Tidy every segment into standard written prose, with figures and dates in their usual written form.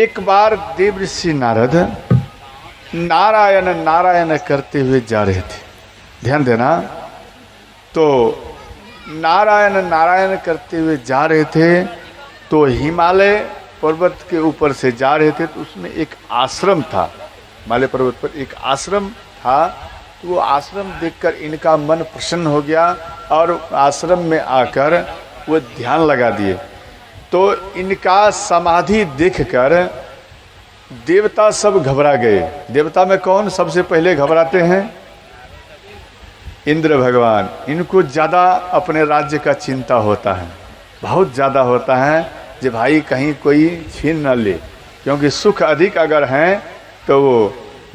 एक बार देव ऋषि नारद नारायण नारायण करते हुए जा रहे थे। ध्यान देना, तो नारायण नारायण करते हुए जा रहे थे तो हिमालय पर्वत के ऊपर से जा रहे थे, तो उसमें एक आश्रम था। हिमालय पर्वत पर एक आश्रम था, तो वो आश्रम देखकर इनका मन प्रसन्न हो गया और आश्रम में आकर वो ध्यान लगा दिए। तो इनका समाधि देखकर देवता सब घबरा गए। देवता में कौन सबसे पहले घबराते हैं? इंद्र भगवान। इनको ज़्यादा अपने राज्य का चिंता होता है, बहुत ज़्यादा होता है, कि भाई कहीं कोई छीन न ले, क्योंकि सुख अधिक अगर हैं तो वो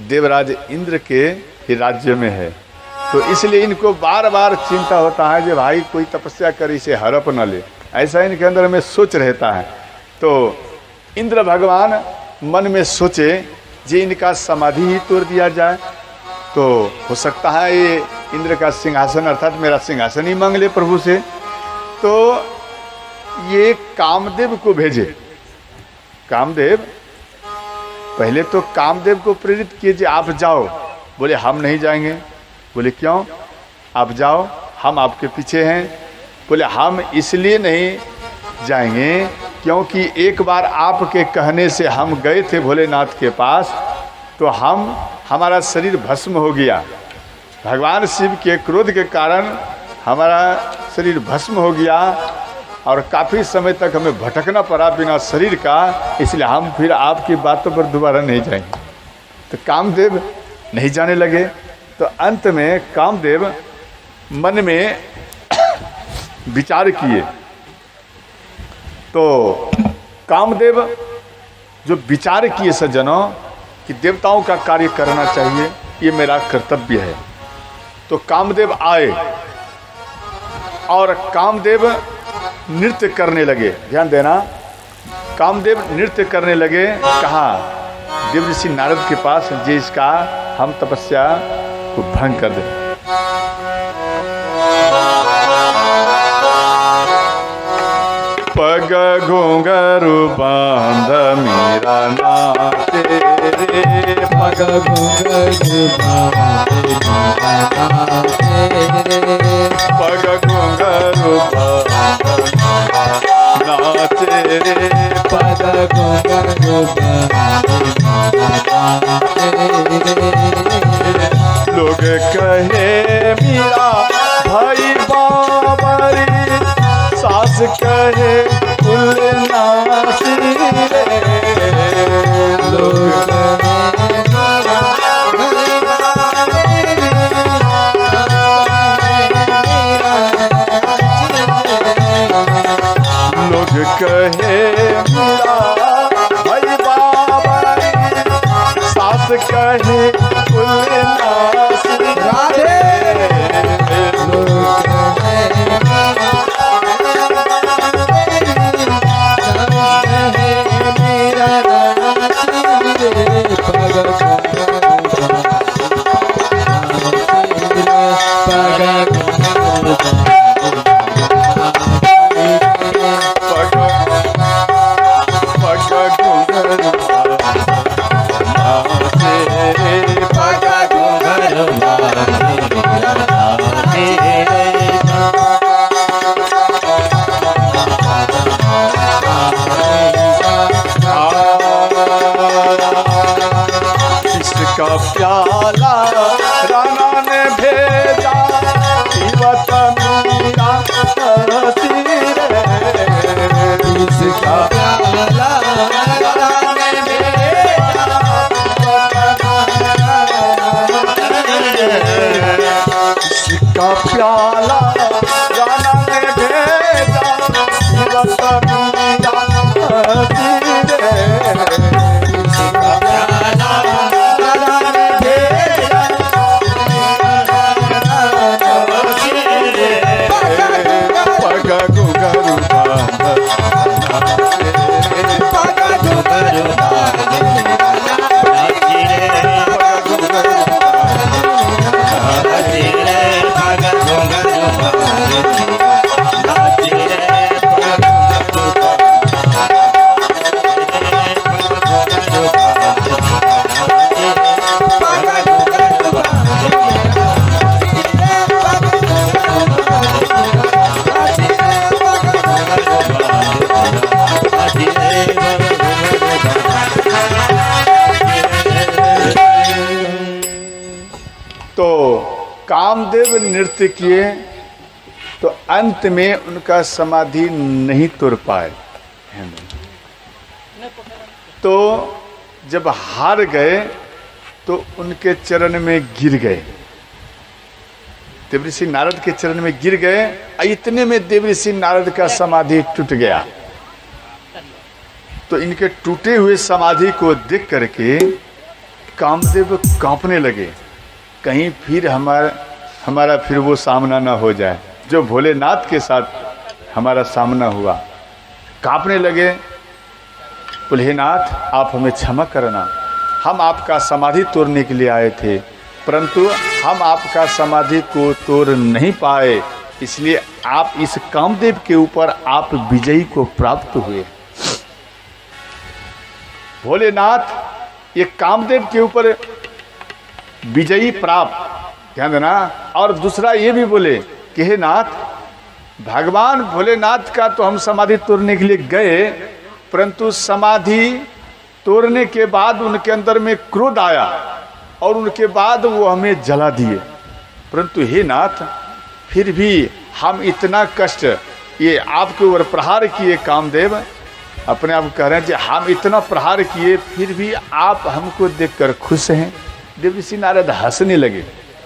देवराज इंद्र के ही राज्य में है। तो इसलिए इनको बार बार चिंता होता है कि भाई कोई तपस्या कर इसे हड़प न ले, ऐसा इनके अंदर में सोच रहता है। तो इंद्र भगवान मन में सोचे कि इनका समाधि ही तोड़ दिया जाए, तो हो सकता है ये इंद्र का सिंहासन अर्थात मेरा सिंहासन ही मांग ले प्रभु से। तो ये कामदेव को भेजे। कामदेव पहले तो कामदेव को प्रेरित किए कि आप जाओ। बोले हम नहीं जाएंगे। बोले क्यों? आप जाओ, हम आपके पीछे हैं। बोले हम इसलिए नहीं जाएंगे क्योंकि एक बार आपके कहने से हम गए थे भोलेनाथ के पास, तो हमारा शरीर भस्म हो गया। भगवान शिव के क्रोध के कारण हमारा शरीर भस्म हो गया और काफ़ी समय तक हमें भटकना पड़ा बिना शरीर का, इसलिए हम फिर आपकी बातों पर दोबारा नहीं जाएंगे। तो कामदेव नहीं जाने लगे। तो अंत में कामदेव मन में विचार किए। तो कामदेव जो विचार किए सज्जनों कि देवताओं का कार्य करना चाहिए, ये मेरा कर्तव्य है। तो कामदेव आए और कामदेव नृत्य करने लगे। ध्यान देना, कामदेव नृत्य करने लगे। कहाँ? देव ऋषि नारद के पास, जिसका हम तपस्या को भंग कर दें। पग घुंघरू बांध मेरा नाचे रे, पग घुंघरू बांध मेरा नाचे रे, पग घुंघरू बांध नाचे रे, पग घुंघरू बांध मेरा नाचे रे। लोग कहे मीरा भाई बाबरी, सास कहे कुलनासी रे। लोग कहे मीरा भाई बाबरी, सास कहे कुलनासी। राधे लोग प्याला राणा ने भेजा, जीवत मीरा हसी रे। इसका प्याला राणा ने भेजा, इसका प्याला राणा ने भेजा, जीवत मीरा हसी रे। कामदेव नृत्य किए तो अंत में उनका समाधि नहीं तोड़ पाए। तो जब हार गए तो उनके चरण में गिर गए, देवऋषि नारद के चरण में गिर गए। इतने में देवऋषि नारद का समाधि टूट गया। तो इनके टूटे हुए समाधि को देख करके कामदेव कांपने लगे, कहीं फिर हमारा फिर वो सामना ना हो जाए जो भोलेनाथ के साथ हमारा सामना हुआ। कांपने लगे, भोलेनाथ आप हमें क्षमा करना, हम आपका समाधि तोड़ने के लिए आए थे, परंतु हम आपका समाधि को तोड़ नहीं पाए, इसलिए आप इस कामदेव के ऊपर आप विजयी को प्राप्त हुए। भोलेनाथ ये कामदेव के ऊपर विजयी प्राप्त, ध्यान देना। और दूसरा ये भी बोले कि हे नाथ, भगवान भोलेनाथ का तो हम समाधि तोड़ने के लिए गए, परंतु समाधि तोड़ने के बाद उनके अंदर में क्रोध आया और उनके बाद वो हमें जला दिए। परंतु हे नाथ, फिर भी हम इतना कष्ट ये आपके ऊपर प्रहार किए, कामदेव अपने आप कह रहे हैं कि हम इतना प्रहार किए फिर भी आप हमको देखकर खुश हैं। देवऋषि नारद हंसने लगे।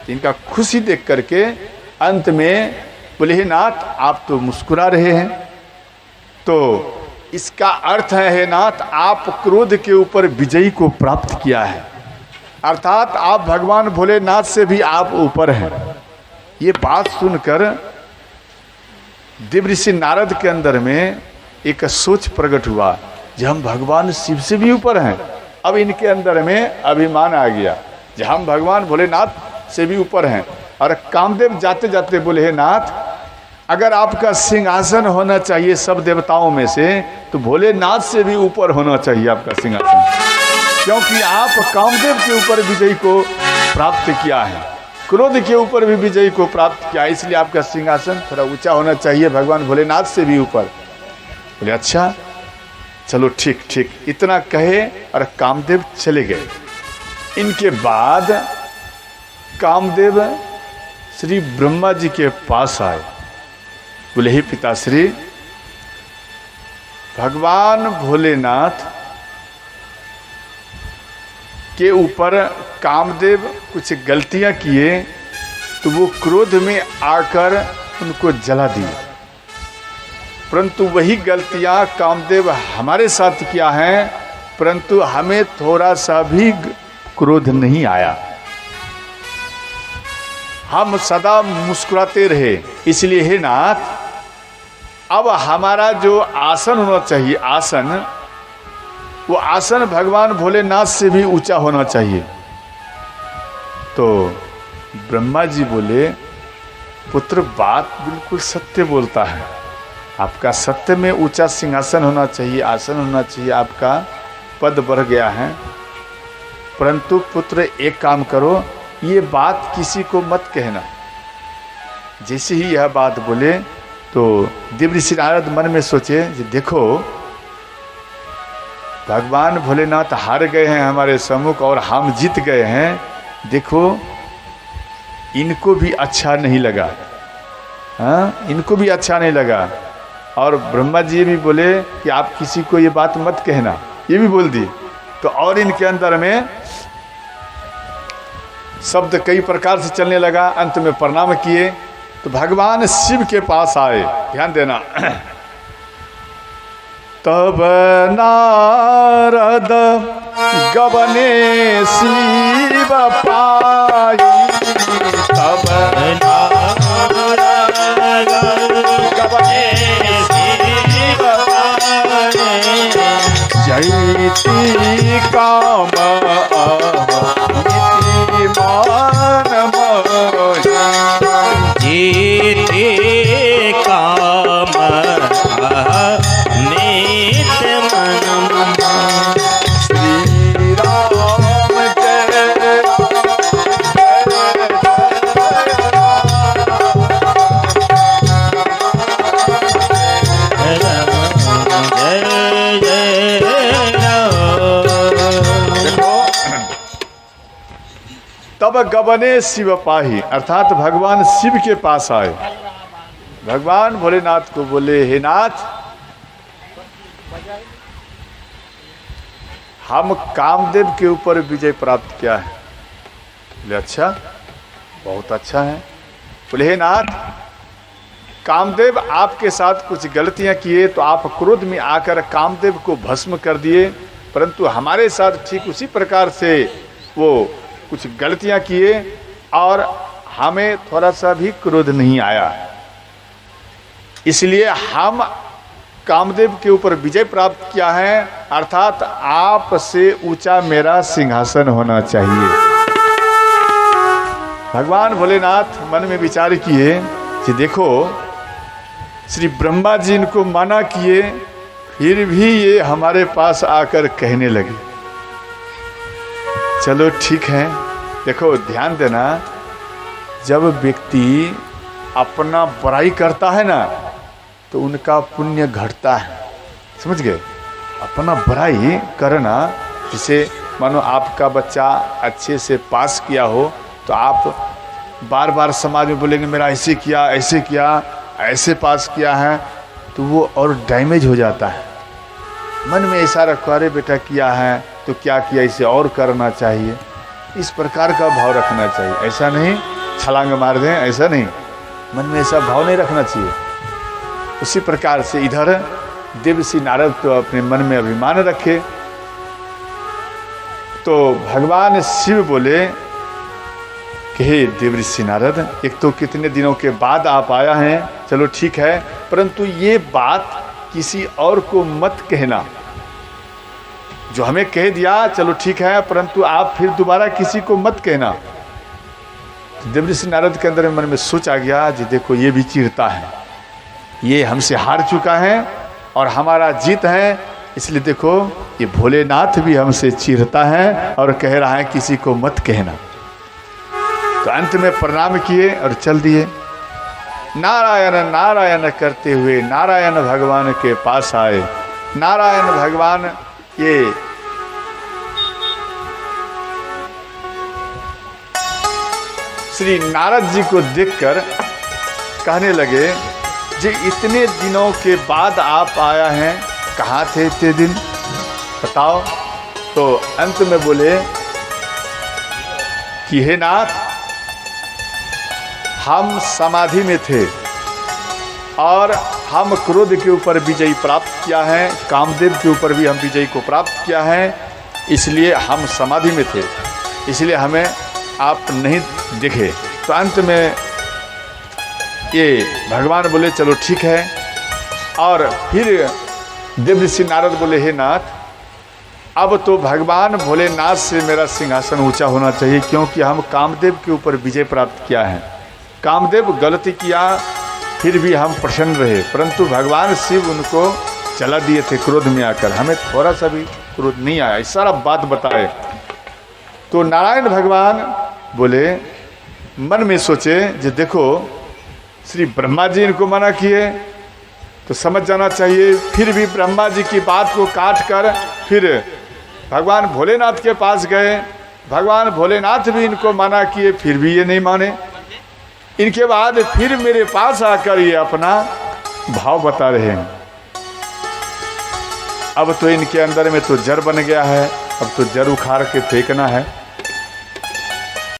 इनका खुशी देख करके अंत में बोले, हे नाथ आप तो मुस्कुरा रहे हैं, तो इसका अर्थ है हे नाथ आप क्रोध के ऊपर विजयी को प्राप्त किया है, अर्थात आप भगवान भोलेनाथ से भी आप ऊपर हैं। ये बात सुनकर देवऋषि नारद के अंदर में एक सोच प्रकट हुआ, जब हम भगवान शिव से भी ऊपर हैं। अब इनके अंदर में अभिमान आ गया, जब हम भगवान भोलेनाथ से भी ऊपर हैं। और कामदेव जाते जाते बोले, हे नाथ अगर आपका सिंहासन होना चाहिए सब देवताओं में से, तो भोलेनाथ से भी ऊपर होना चाहिए आपका सिंहासन, क्योंकि आप कामदेव के ऊपर विजय को प्राप्त किया है, क्रोध के ऊपर भी विजय को प्राप्त किया, इसलिए आपका सिंहासन थोड़ा ऊंचा होना चाहिए, भगवान भोलेनाथ से भी ऊपर। बोले अच्छा चलो ठीक ठीक, इतना कहे और कामदेव चले गए। इनके बाद कामदेव श्री ब्रह्मा जी के पास आए। बोले, हे पिताश्री, भगवान भोलेनाथ के ऊपर कामदेव कुछ गलतियां किए तो वो क्रोध में आकर उनको जला दिए, परंतु वही गलतियां कामदेव हमारे साथ किया है, परंतु हमें थोड़ा सा भी क्रोध नहीं आया, हम सदा मुस्कुराते रहे। इसलिए हे नाथ अब हमारा जो आसन होना चाहिए, आसन, वो आसन भगवान भोलेनाथ से भी ऊंचा होना चाहिए। तो ब्रह्मा जी बोले, पुत्र बात बिल्कुल सत्य बोलता है, आपका सत्य में ऊंचा सिंहासन होना चाहिए, आसन होना चाहिए, आपका पद बढ़ गया है, परंतु पुत्र एक काम करो, ये बात किसी को मत कहना। जैसे ही यह बात बोले तो देवऋषि नारद मन में सोचे, देखो भगवान भोलेनाथ हार गए हैं हमारे सम्मुख और हम जीत गए हैं, देखो इनको भी अच्छा नहीं लगा, हाँ इनको भी अच्छा नहीं लगा। और ब्रह्मा जी भी बोले कि आप किसी को ये बात मत कहना, ये भी बोल दी। तो और इनके अंदर में शब्द कई प्रकार से चलने लगा। अंत में प्रणाम किए तो भगवान शिव के पास आए, ध्यान देना। तब नारद गबने शिव पाई, तब नारद गबने शिव पाई, जयति काम मान मोहि, जीते काम नित मन, श्री राम जय जय जय राम। देखो तब गबने शिव पाही, अर्थात भगवान शिव के पास आए। भगवान भोलेनाथ को बोले, हे नाथ, हम कामदेव के ऊपर विजय प्राप्त किया है। बोले अच्छा, बहुत अच्छा है। बोले हे नाथ, कामदेव आपके साथ कुछ गलतियां किए तो आप क्रोध में आकर कामदेव को भस्म कर दिए, परंतु हमारे साथ ठीक उसी प्रकार से वो कुछ गलतियां किए और हमें थोड़ा सा भी क्रोध नहीं आया, इसलिए हम कामदेव के ऊपर विजय प्राप्त किया है, अर्थात आपसे ऊंचा मेरा सिंहासन होना चाहिए। भगवान भोलेनाथ मन में विचार किए कि देखो, श्री ब्रह्मा जी इनको मना किए, फिर भी ये हमारे पास आकर कहने लगे। चलो ठीक है। देखो ध्यान देना, जब व्यक्ति अपना बुराई करता है ना तो उनका पुण्य घटता है, समझ गए। अपना बुराई करना, जैसे मानो आपका बच्चा अच्छे से पास किया हो तो आप बार बार समाज में बोलेंगे मेरा ऐसे किया, ऐसे किया, ऐसे पास किया है, तो वो और डैमेज हो जाता है। मन में ऐसा रखो, अरे बेटा किया है तो क्या किया, इसे और करना चाहिए, इस प्रकार का भाव रखना चाहिए। ऐसा नहीं छलांग मार दें, ऐसा नहीं, मन में ऐसा भाव नहीं रखना चाहिए। उसी प्रकार से इधर देवर्षि नारद तो अपने मन में अभिमान रखे, तो भगवान शिव बोले कि हे देवर्षि नारद, एक तो कितने दिनों के बाद आप आया हैं, चलो ठीक है, परंतु ये बात किसी और को मत कहना। जो हमें कह दिया चलो ठीक है, परंतु आप फिर दोबारा किसी को मत कहना। तो देवर्षि नारद के अंदर मन में सोच आ गया जी देखो ये भी चिढ़ता है, ये हमसे हार चुका है और हमारा जीत है, इसलिए देखो ये भोलेनाथ भी हमसे चिढ़ता है और कह रहा है किसी को मत कहना। तो अंत में प्रणाम किए और चल दिए। नारायण नारायण करते हुए नारायण भगवान के पास आए। नारायण भगवान ये श्री नारद जी को देखकर कहने लगे, जी इतने दिनों के बाद आप आया हैं, कहाँ थे इतने दिन बताओ। तो अंत में बोले कि हे नाथ, हम समाधि में थे और हम क्रोध के ऊपर विजय प्राप्त किया है, कामदेव के ऊपर भी हम विजय को प्राप्त किया है, इसलिए हम समाधि में थे, इसलिए हमें आप नहीं दिखे। तो अंत में ये भगवान बोले चलो ठीक है। और फिर देवर्षि नारद बोले हे नाथ, अब तो भगवान भोलेनाथ से मेरा सिंहासन ऊंचा होना चाहिए, क्योंकि हम कामदेव के ऊपर विजय प्राप्त किया है। कामदेव गलती किया फिर भी हम प्रसन्न रहे, परंतु भगवान शिव उनको चला दिए थे क्रोध में आकर, हमें थोड़ा सा भी क्रोध नहीं आया। इस सारा बात बताए तो नारायण भगवान बोले, मन में सोचे जो देखो श्री ब्रह्मा जी इनको मना किए तो समझ जाना चाहिए, फिर भी ब्रह्मा जी की बात को काट कर फिर भगवान भोलेनाथ के पास गए। भगवान भोलेनाथ भी इनको मना किए, फिर भी ये नहीं माने। इनके बाद फिर मेरे पास आकर ये अपना भाव बता रहे हैं। अब तो इनके अंदर में तो जड़ बन गया है, अब तो जड़ उखाड़ के फेंकना है।